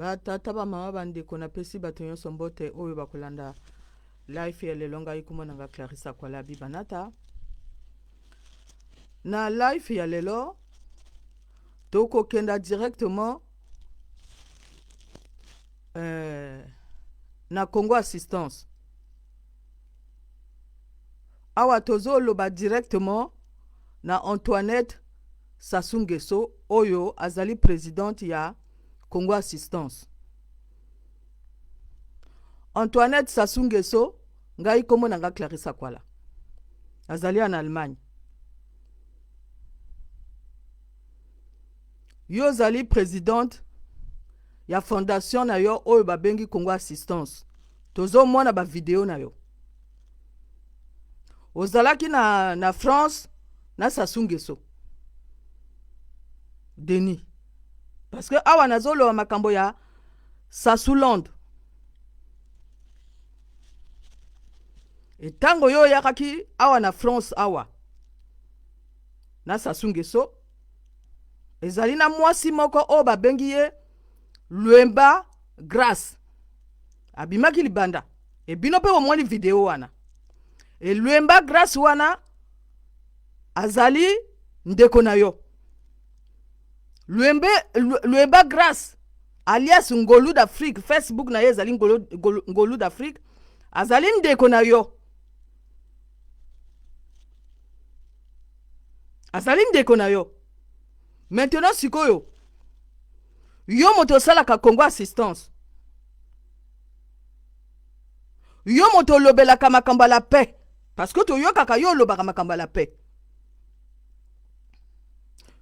tata ba mama bande kona pesi batonyo sombote oyo bakolanda life ya lelonga ikumona nga Clarissa Kwala Bibanata na life ya lelo toko kenda directement na Congo Assistance awa tozo loba directement na Antoinette Sassou Nguesso oyo azali présidente ya Congo Assistance. Antoinette Sassou Nguesso ngai komona nga Clarissa Kwala azali en Allemagne. Yo zali présidente ya fondation na yo oyo babengi Congo Assistance. Tozo mona ba vidéo na yo. Ozalaki na France na Sassou Nguesso. Denis. Parce que awa nazolo wa makambo ya Sassou Land. Et tango yo yakaki awa na France awa. Na Sassou Nguesso. Ezali na mwasi moko o babengi ye Luemba Grâce. Abimaki libanda. E bino pe omwani video wana. E Luemba Grâce wana azali ndeko na yo. Luemba Grâce alias Ngolu d'Afrique, Facebook na ye azali Ngolu d'Afrique, azali ndeko na yo. Azali ndeko na yo. Maintenant sikoyo yo moto salaka Congo Assistance. Yo moto lobelaka makambo la paix. Parce que to yo kaka yo lobaka makambo la paix.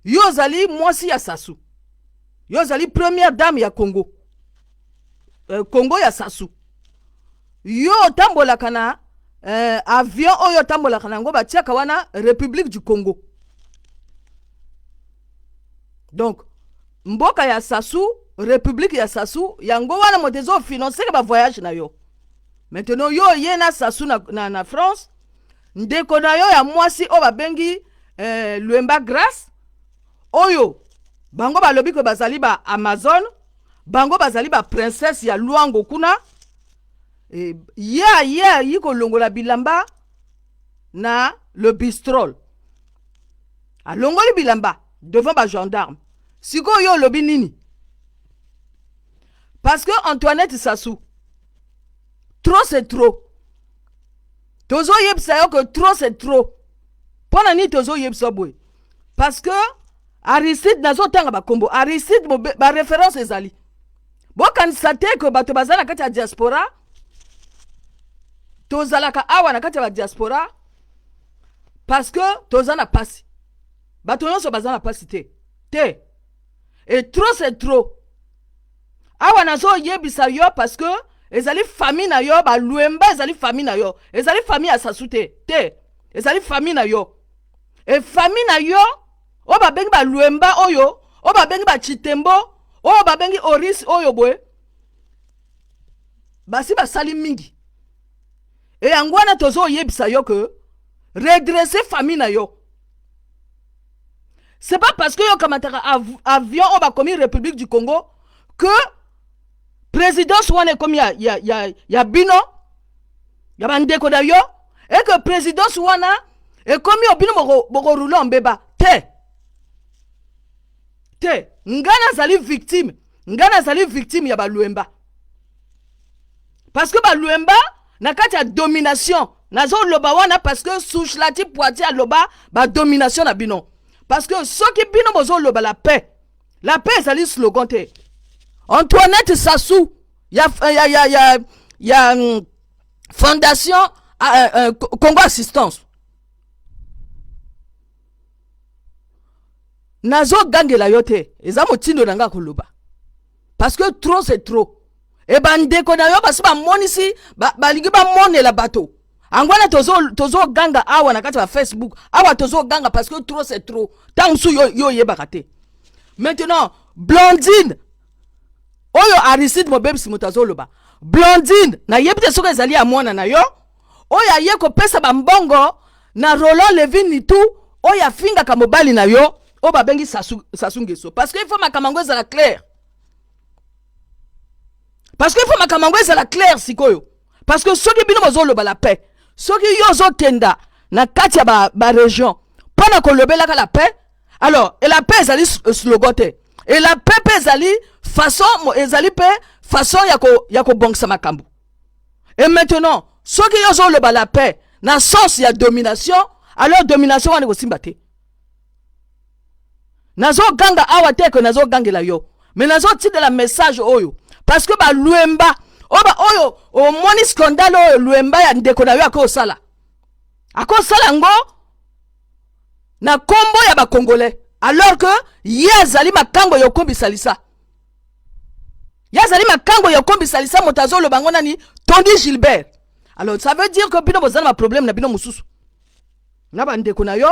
Yo zali mwasi ya Sassou. Yo zali première dame ya Congo. Congo ya Sassou. Yo tambolaka na avion oyo tambolaka na ngo batiaka wana République du Congo. Donc mboka ya Sassou, République ya Sassou, yango wana motezo financer ba voyage na yo. Maintenant yo yena Sassou na France, ndeko na yo ya mwasi o babengi Luemba Grâce. Oyo bango balobi ko bazali ba Amazon, bango bazali ba princesse ya Luango kuna. Yiko longola bilamba na le bistrol. A longoli bilamba devant ba gendarme. Siko yo lobi nini? Parce que Antoinette Sassou, trop c'est trop. Tozo yebsa yo que trop c'est trop. Pona ni tozo yebsa boy. Parce que Aristide nazo tanga ba kombo. Aristide ba référence ezali. Bo kanisate que bato bazala kati ya diaspora. Tozalaka awa na kati ya diaspora. Parce que tozana pasi. Bato nyonso bazana pasi te. Et trop c'est trop. Awa nazo yebisa yo parce que ezali famille na yo ba Luemba ezali famille na yo. Ezali famille ya Sassou te. Ezali famille na yo. Et famille na yo o ba bengi ba Luemba oyo, o ba bengi ba Chitembo, o ba bengi Oris oyo boy. Basi ba sali mingi. Et angwana tozo yebisa yo que redresser famille na yo. C'est pas parce que yo kamataka avion o ba komi République du Congo que président soit comme ya bino ya bandeko da yo et que président soit na et comme yo bino boko rouler en beba te ngana zali victime ya ba Luemba parce que ba Luemba na kati ya domination nazo loba wana parce que Souchlati Poitiers a loba ba domination na bino. Parce que ceux qui bino bozo loba la paix c'est le slogan te. Antoinette Sassou, ya fondation Congo Assistance. Nazo gangela yote, eza motindo nanga koloba. Parce que trop c'est trop. Et bandeko na yo basi ba monisi ba lingi ba monela bato. Angwana tozo ganga awa na kati ba Facebook. Awa tozo ganga parce que trop c'est trop. Tansu yo yebaka te. Maintenant, Blondine. Oyo Aristide Mobebsi mutazo loba. Blondine na yebite soka ezali ya mwana na yo. Oyo aye ko pesa ba mbongo na Roland Levin ni tout. Oyo afinga ka mobali na yo. O ba bengi Sassou Nguesso. Parce que il faut makamango ezala clair. parce que il faut makamango ezala clair sikoyo parce que soki bino bozoloba la paix soki yo ozokenda na kati ya ba région pona kolobelaka la paix alors et la paix ezali slogan te et la paix pe ezali façon ya kobongisa makambo et maintenant soki yo ozoloba la paix na sens ya domination alors domination wana kosimba te nazoganga awa te ke nazogangela yo mais nazotindela message oyo parce que baluemba oyo omoni scandale oyo luemba ya ndeko na yo akosala ngo na kombo ya bakongolais alors que ye azali makango yokombisa lisa ye azali makango yokombisa lisa moto azoloba ngo nani Tondi Gilbert. Alors ça veut dire que bino bozala ma problème na bino mususu na bandeko na yo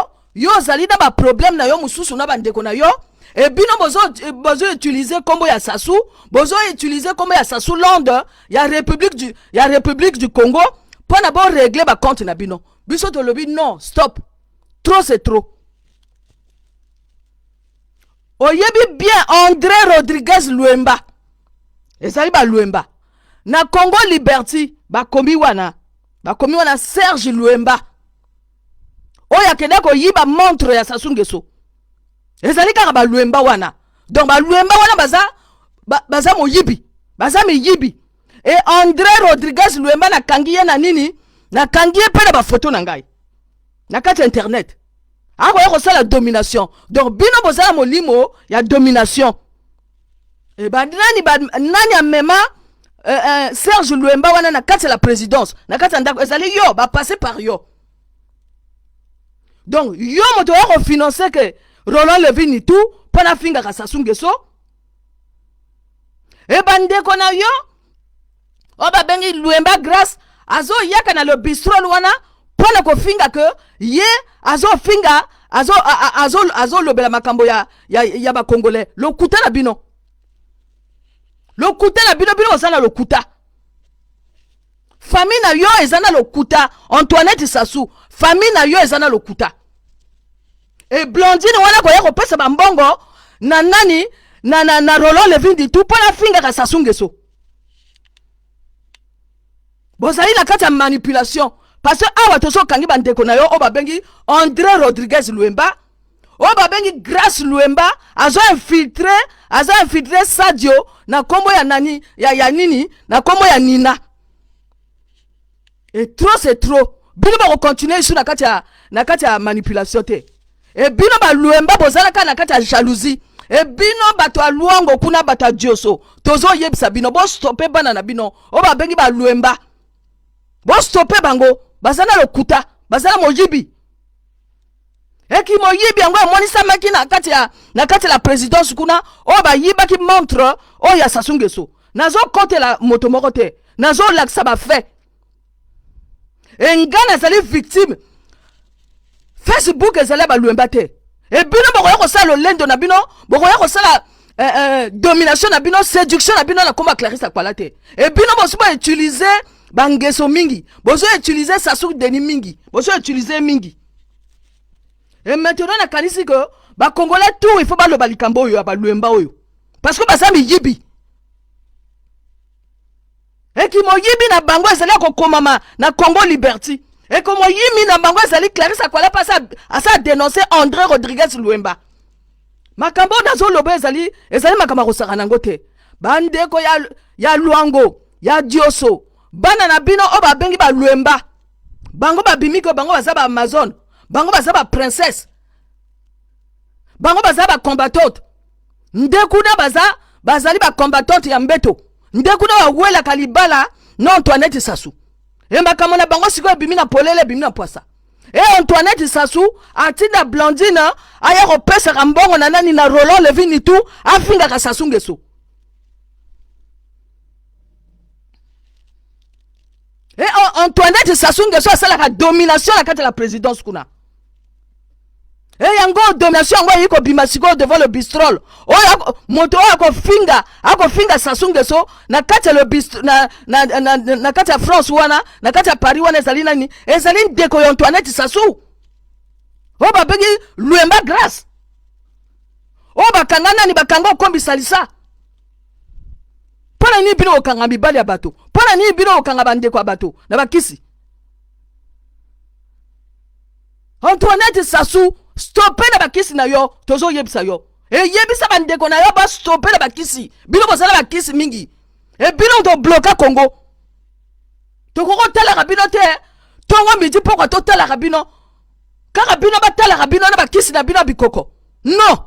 zali na ba problème na yo mususu na bandeko na yo et bino bozo utiliser kombo ya Sassou bozo utiliser kombo ya Sassou Londres ya République du Congo pour na bon régler ba compte na bino biso to lobi non stop trop c'est trop. Oyebi bien André Rodriguez Luemba ezali ba Luemba na Congo Liberty bakomi wana Serge Luemba oya kende ko yiba montre ya Sassou Nguesso ezali kaka ba Luemba wana donc ba Luemba wana baza moyibi baza miyibi et André Rodriguez Luemba na kangiye na nini na kangiye pe na ba photo na ngai na kati internet ako yako sala domination donc bino bozala molimo ya domination et nani amema Serge Luemba wana na kati la présidence na kati ndako ezali yo ba passer par yo donc yo moto yako financer que Roland Levin tout pona finga ka Sassou Nguesso e bandeko na yo oba bengi Luemba grâce azo yaka na le bistrot wana pona ko finga que ye azo finga azo lobela makambo ya ba congolais lokuta na bino bino osana lokuta famille na yo ezana lokuta Antoinette Sassou famille na yo ezana lokuta et Blondine wana ko yako pesa bambongo na nani na Roland Levin dit tout pona finga ka Sassou Nguesso bozali na kati ya manipulation parce que awa tozo kangi bandeko na yo oba bengi André Rodriguez Luemba oba bengi Grâce Luemba azo infiltré Sadio na kombo ya nani ya nini na kombo ya Nina et trop c'est trop bino ba continuer sur na kati ya manipulation te et bino ba Luemba bozala ka na kati ya jalousie et bino bato a luango kuna bata dioso tozo yebisa bino bo stopper bana na bino oba bengi ba Luemba bo stopper bango bazana lokuta bazana moyibi eki moyibi yango monisa maki na kati la présidence kuna oba yiba ki montre o ya Sassou Nguesso nazo compter la moto moko te nazo laksa ba fait engana zali victime Facebook ezali ba Luemba te e bino bokoya kosala lolendo na bino bokoya kosala domination na bino séduction na bino na komba Clarisse Akwala te e bino bosubo utiliser bangeso mingi bozo utiliser Sassou Denis mingi bozo utiliser mingi et maintenant na kanisi que ba congolais tout il faut ba loba likambo oyo ba Luemba oyo parce que basami yibi et qui mo yibi na bango ezali ko komama na Congo Liberty et comme yimi na bango ezali Clarisse Akwala passe à ça dénoncer André Rodriguez Luemba makambo nazo loba ezali makama ko saka nango te bandeko ya Luango ya Dioso bana na bino oba bengi ba Luemba bango ba bimiko bango baza ba Amazon bango baza ba princesse bango baza ba combattante ndekuna bazali ba combattante ya mbeto ndekuna wawela kalibala na Antoinette Sassou e makamona bango siko bimina polele bimina poisa e Antoinette Sassou atinda Blondine aya ko pesa kambongo na nani na Roland Levin tout afinga ka Sassou Nguesso et Antoinette Sassou Nguesso asala ka domination la kati la présidence kuna et yango domination yango yiko bimasiko devant le bistrol oyo moto oyo ako finga Sassou Nguesso na kati le bistrol na kati ya France wana na kati ya Paris wana ezali ndeko ya Antoinette Sassou o babengi Luemba grâce o bakanga nani bakanga okombisa lisa pona ni bino okanga mibali ya bato. Pona ni bino okanga bandeko ya bato. Na bakisi. Antoinette Sassou, stoppez na bakisi na yo, tozo yebisa yo. E yebisa bandeko na yo ba stoppez na bakisi. Bino bozala bakisi mingi. E bino to bloka Congo. To koko tala rabino te. Tongo midi poko to tala rabino. Kaka bino ba tala rabino na bakisi na bino bikoko. Non.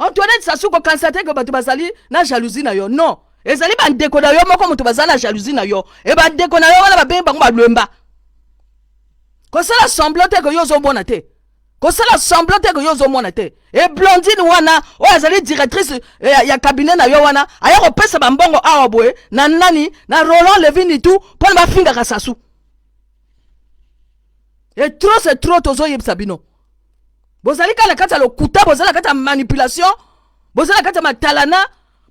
Antoinette Sassou ko constate que bato bazali na jalousie na yo. Non. Ezali bandeko na yo moko moto bazala na jalousie na yo. E bandeko na yo wana babengi bango balwemba. Ko sala semblant que yo zo mona te. Ko sala semblant que yo zo mona te. E Blondine wana o ezali directrice ya cabinet na yo wana aya ko pesa bambongo awa boye na nani na Roland Levin tout pour ba finga ka Sassou. Et trop c'est trop tozo yebisa bino. Bozali kala kata lo kuta, bozali kata manipulation, bozali kata matalana,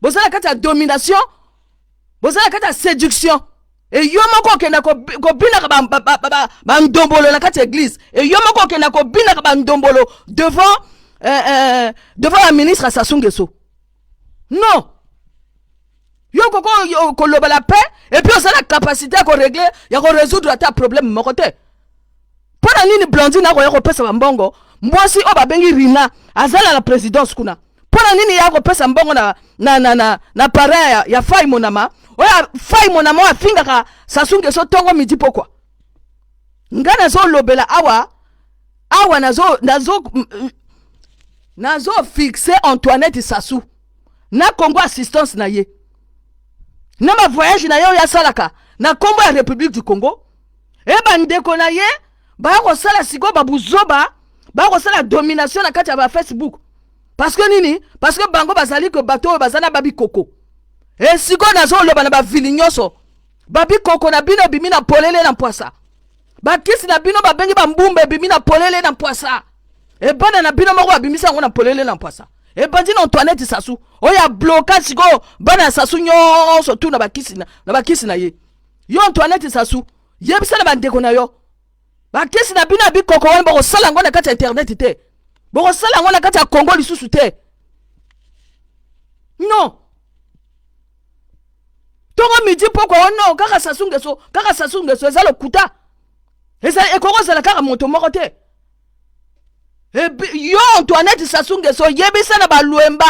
bozali kata domination, bozali kata séduction. Et yo moko kenda ko bina ka ba ndombolo na kata église. Et yo moko kenda ko bina ka ba ndombolo devant la ministre Sassou Nguesso. Non. Yo ko loba la paix et puis on a la capacité à régler, ya ko résoudre ta problème moko te. Pona nini Blondine na ko ya ko pesa mbongo? Mwasi oba bengi Rina azala la présidence kuna. Pona nini ya ko pesa mbongo na pareil ya Fai Monama. Oya Fai Monama wa finga ka Sassou Nguesso tongo midi pokwa. Ngana zo lobela awa nazo fixer Antoinette Sassou. Na Congo assistance na ye. Na ma voyage na yo ya salaka na Congo ya République du Congo. Eba ndeko na ye ba ko sala siko babuzoba. Ba ko sala domination na kati ya ba Facebook. Parce que nini? Parce que bango bazali que bato bazana babi koko. E siko nazo loba na ba vilinyoso. Babi koko na bino bimi na polele na poisa. Ba kisi na bino ba bengi ba mbumbe bimi na polele na poisa. E bana na bino moko abimisa ngo na polele na poisa. E bandi na Antoinette Sassou. Oya bloka siko bana Sassou nyonso tu na bakisi na ye. Yo Antoinette Sassou, yebisa na bandeko na yo. Bakisi na bino abi koko wana bako sala ngo na kati internet te. Bako sala ngo na kati ya Congo lisusu te. Non. Tongo midi poko ono kaka Sassou Nguesso eza lokuta. Eza ekoko zala kaka moto moko te. Yo Antoinette Sassou Nguesso yebisa na balwemba.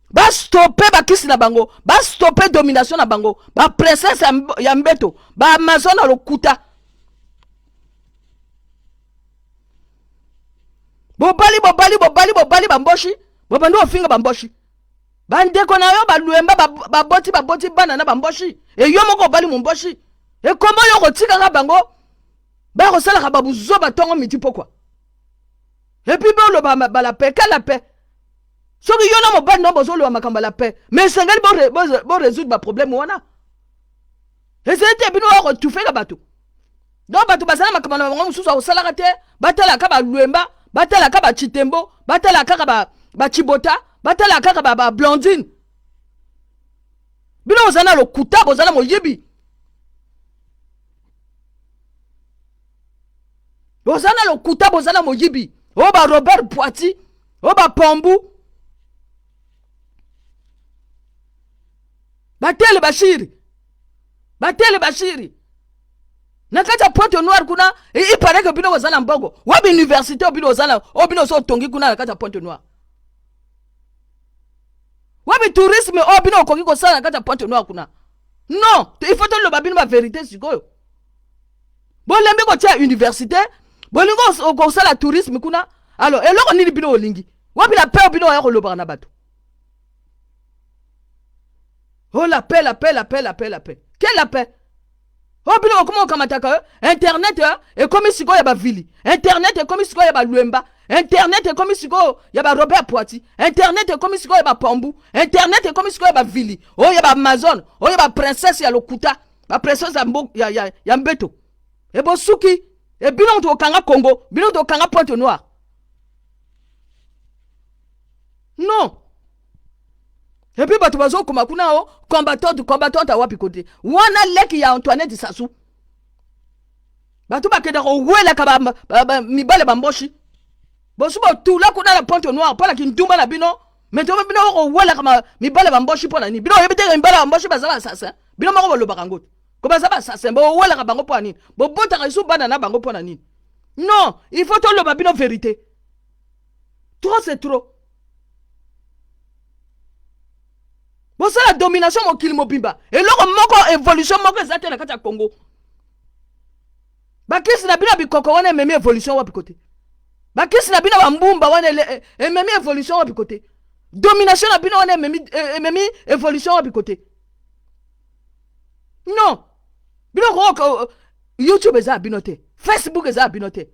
Ba stopper bakisi na bango, ba stopper domination na bango, ba princesse ya mbeto, ba Amazon na lokuta. Bobali bamboshi, bobando ofinga bamboshi. Bandeko na yo balwemba baboti bana na bamboshi. E yo moko bali mumboshi. E komo yo kotika ka bango, ba ko sala ka babuzo batongo miti pokwa. Et puis bon la paix, quelle la paix? So que yo na mo bando bozo lo makamba la paix. Mais sengali bon résoudre ba problème wana. Et c'était bino ko tout fait ka bato. Donc bato basala makamba na bango mususu o sala ka te, batala ka ba lwemba. Batala kaba Chitembo, batala kaka ba Chibota, batala kaka ba Blondine. Bino ozana lo kuta bozala moyebi. Bozana lo kuta bozala moyebi. Oba Robert Poiti, oba Pombu. Batele Bashiri. Nakata Pointe Noire kuna il paraît que bino wazana mbongo. Wabi université bino wazana bino so tongi kuna nakata Pointe Noire. Wabi tourisme bino kongi ko sala nakata Pointe Noire kuna. Non, il faut te le babino ma vérité sikoyo. Bon lembe ko tia université, bolingo ko sala tourisme kuna. Alors eloko nini bino olingi. Wabi la paix bino ya ko loba na bato. Oh la paix. Quelle la paix? Oh bino comment kamataka internet et comme siko ya ba vili. Internet et comme siko ya ba lwemba. Internet et comme siko ya ba Robert Poiti. Internet et comme siko ya ba Pombu. Internet et comme siko ya ba vili. Oh ya ba Amazon, oh ya ba princesse ya lokuta. Ba princesse ya mbeto. E bosuki e bino to kanga Congo, bino to kanga Pointe Noire. Non. Et puis bato bazo kuma kuna o combattant a wapi kote. Wana leki ya Antoinette Sassou. Bato bakeda ko wela ka mibale bamboshi. bosuba tula kuna la pointe noire pala kindumba na bino maintenant bino ko wala kama mibala bamboshi pona ni bino yebite mibala bamboshi bazaba assassin bino mako boloba kangoto ko bazaba assassin bo wala ka bango pona ni bo bota ka su bana na bango pona ni non il faut to loba bino vérité trop c'est trop bon c'est la domination mokili mobimba et loko moko évolution moko ezate na kati ya Congo bakisi na bino bikoko wana meme évolution wapi côté bakisi na bino bambumba wana meme évolution wapi côté domination na bino wana meme évolution wapi côté non bino ko YouTube eza bino te Facebook eza bino te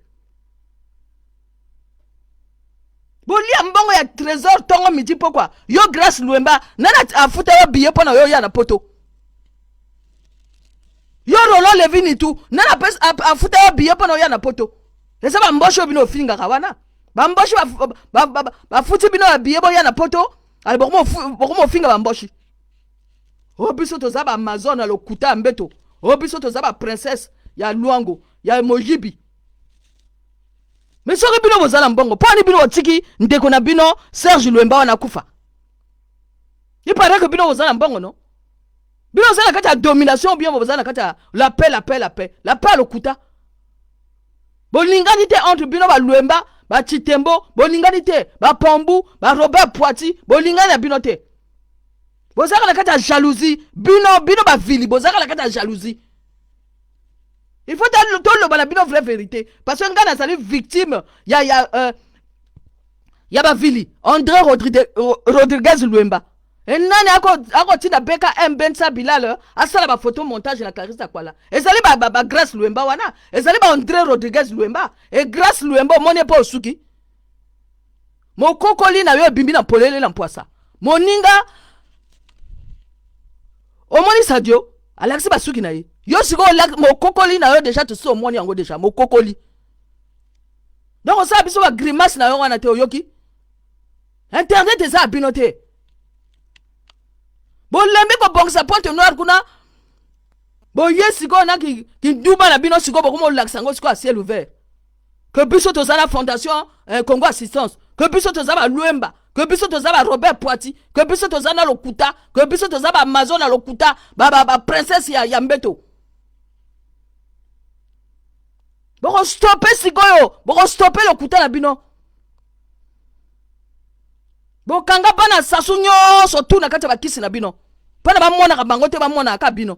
bolia mbongo ya trésor tongo midi pourquoi yo grâce Luemba nana afuta yo billet pona yo ya na poto yo rolo levini tu nana pes afuta yo billet pona yo ya na poto esa ba mbosho bino finga kawana ba mbosho ba futi bino ya billet bo ya na poto ali bokomo finga ba mboshi o biso to zaba Amazon alo kuta mbeto o biso to zaba princesse ya Luango ya Mojibi. Mais soki bino bozala mbongo poni bino otiki ndeko na bino Serge Luemba wana kufa. Il paraît que bino bozala mbongo no. Bino zala kata domination bien bozala kata la paix lokuta. Bolingani te entre bino ba Luemba, ba Chitembo, bolingani te ba Pombu, ba Robert Poiti, bolingani na bino te. Bozala kata jalousie, bino ba vili, bozala kata jalousie. Il faut tout le balabino vraie vérité. Parce que quand on est victime, il y a ba vili, André Rodriguez Luemba. Et nani ako tina beka Mbensa Bilal, asala ba photo montage na Clarisse Kwala. Et sali ba Grâce Luemba wana, et sali ba André Rodriguez Luemba, et Grâce Luemba moni pa osuki. Mo kokoli na yo bimbi na polele na mpoasa. Moninga omoni Sadio, Alexis basuki na ye. Yo siko mo kokoli na yo déjà tu so moni yango déjà mo kokoli. Donc on sa biso ba grimace na yo wana te oyoki. Internet eza binote. Bon lembe ko bongsa pointe noire kuna. Bon yesiko na ki duba na bino siko bokomo laksango siko a ciel ouvert. Que biso to za la fondation Congo Assistance, que biso to za ba Luemba, que biso to za ba Robert Poiti, que biso to za na lokuta, que biso to za ba Amazon na lokuta, ba princesse ya mbeto. Boko stopper sikoyo, boko stopper lokuta na bino. Bokanga bana sasu nyonso tu na kati ba kisi na bino. Pana ba mona ka bango te ba mona ka bino.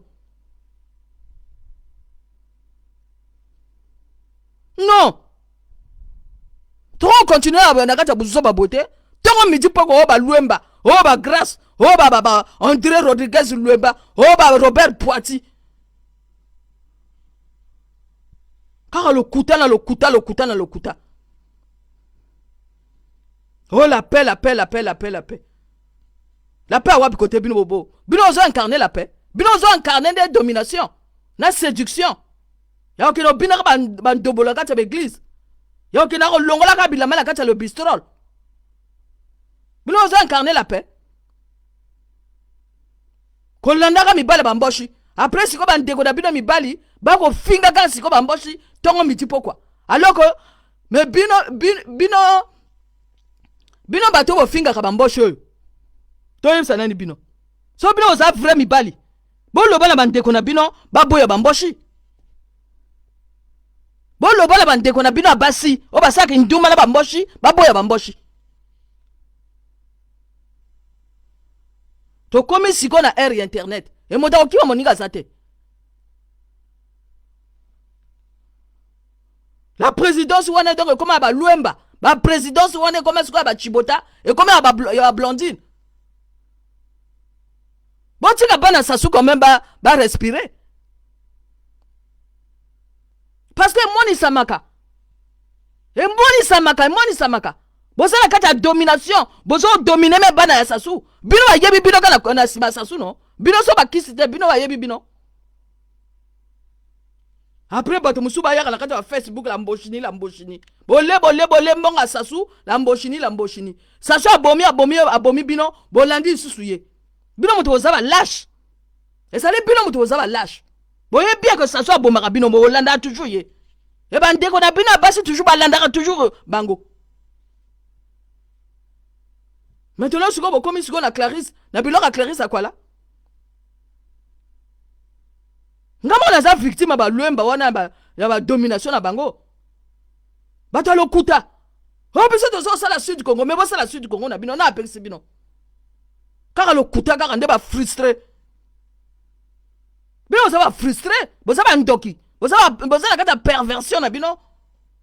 Non. Trop continuer à na kati buzo ba beauté. Tongo midi poko ba Luemba, ba Grâce, ba André Rodriguez Luemba, ba Robert Poiti. Car le kuta. Oh la paix. La paix à wapi côté bino bobo. Bino ozo incarner la paix. Bino ozo incarner des dominations. La séduction. Y'a okino bino ban dobolo kati l'église. Y'a okino longola ka bilama la kati le bistrol. Bino ozo incarner la paix. Kolanda ka mibale bamboshi. Après siko bandeko na bino mibali, bako finga ka siko bamboshi. Tongo miti pourquoi? Alors que mais bino bato bo finga ka bambosho. To yemsa nani bino. So bino oza vrai mibali. Bo loba na bandeko na bino baboya bamboshi. Bo loba na bandeko na bino abasi, o basaka nduma na bamboshi, baboya bamboshi. To komi siko na air internet. E moda okiwa moninga zate. La présidence wana donc comme ba Luemba, ba présidence wana comme ce ba Chibota et comme ba Blondine. Bon tika bana sasu quand même ba respirer. Parce que moni samaka. Et moni samaka. Boza la kata domination, bozo dominer me bana ya sasu. Bino ba yebi bino kana na sima sasu no. Bino so ba kisite bino ba yebi bino. Après bato musuba yaka la kata Facebook la mboshini. Bolé mbonga sasu la mboshini. Sasu abomi bino bolandi susuye. Bino muto ozaba lâche. Et ça les bino muto ozaba lâche. Boye bien que sasu abomaka bino bolanda toujours ye. Et bandeko na bino basi toujours balanda toujours bango. Maintenant, si vous commis na Clarisse, na biloko à Clarisse à quoi là? Ngamo na za victime ba luemba wana ba ya ba domination na bango. Bato lokuta. Oh biso to ça la Sud Congo, mais bon ça la Sud Congo na bino na apexi bino. Car lokuta car ande ba frustré. Bino ça va frustré, bo ça va ndoki. Bo ça la kata perversion na bino.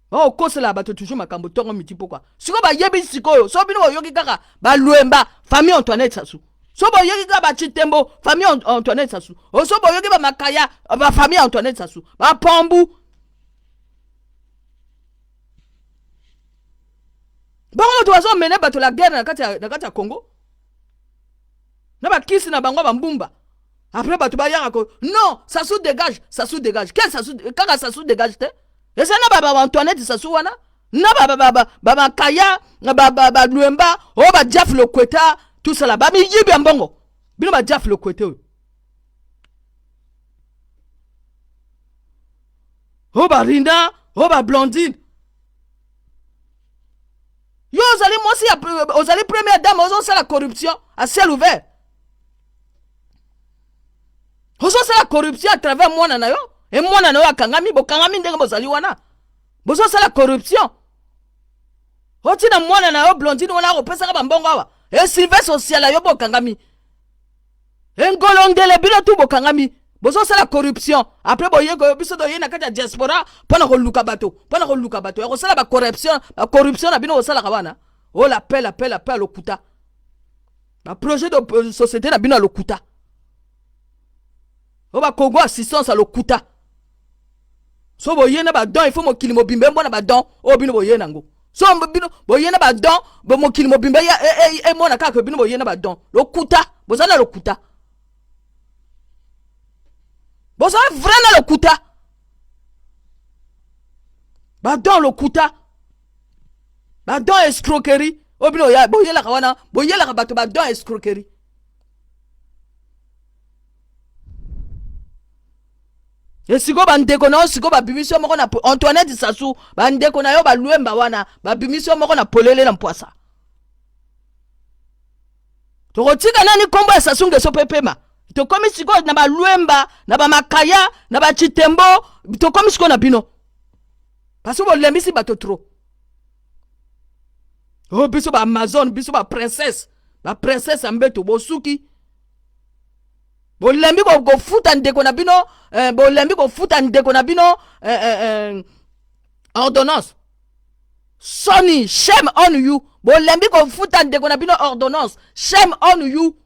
Oh kose la bato toujours makambo tongo miti pourquoi? Siko ba yebi sikoyo, so bino yoki kaka ba luemba famille Antoinette Sassou. So bo yoki kaka ba Chitembo famille Antoinette Sassou. O so bo yoki ba Makaya ba famille Antoinette Sassou. Ba Pambu. Bon tu vas mener bato la guerre na kati ya Congo. Na ba kisi na bango ba mbumba. Après bato ba yaka ko non, Sassou dégage, Sassou dégage. Quel Sassou kaka Sassou dégage te? Et ça na ba Antoinette Sassou wana. Na ba Makaya, ba Luemba, o ba Diaf Lokweta, tout ça là. Ba mi yibi ambongo. Bino ba Diaf Lokweta. O ba Rinda, o ba Blondine. Yo, vous allez moi aussi, vous allez première dame, vous allez la corruption à ciel ouvert. Vous allez la corruption à travers moi nana yo. Et moi nana yo a kangami, bo kangami ndenge vous allez wana. Vous allez la corruption. Oti na moi nana yo Blondine wana ko pesa ka mbongo awa. Et Sylvain social yo bo kangami. Engolongele bino tout bo kangami. Vous allez la corruption. Après boye ko biso do yena kata diaspora pona ko luka bato. Pona ko luka bato. Ko sala ba corruption na bino ko sala kawana. Oh l'appel à l'okuta. Le projet de société na bino à l'okuta. Oh ba Congo assistance à l'okuta. So boyena ba don il faut mo kilimo bimbe mbona ba don o bino boyena ngo. So bino boyena ba don bo mo kilimo bimbe ya e mona kaka bino boyena ba don. L'okuta, bozana l'okuta. Bozana vraiment l'okuta. Ba don l'okuta. Ba don escroquerie. O bino ya boyela kawana, boyela ka bato ba don escroquerie. Et si go bandeko na si go ba bimisio moko na Antoinette Sassou, bandeko na yo ba luemba wana, ba bimisio moko na polele na mpoasa. To rotika nani kombo ya Sassou ngeso pepema. To komi siko na ba luemba, na ba Makaya, na ba Chitembo, to komi siko na bino. Parce que bo lembisi bato trop. Oh biso ba Amazon, biso ba princesse ambeto bosuki. Bolembi go futa ndeko na bino, bolembi go futa ndeko na bino ordonnance. Sonny, shame on you. Bolembi go futa ndeko na bino ordonnance. Shame on you.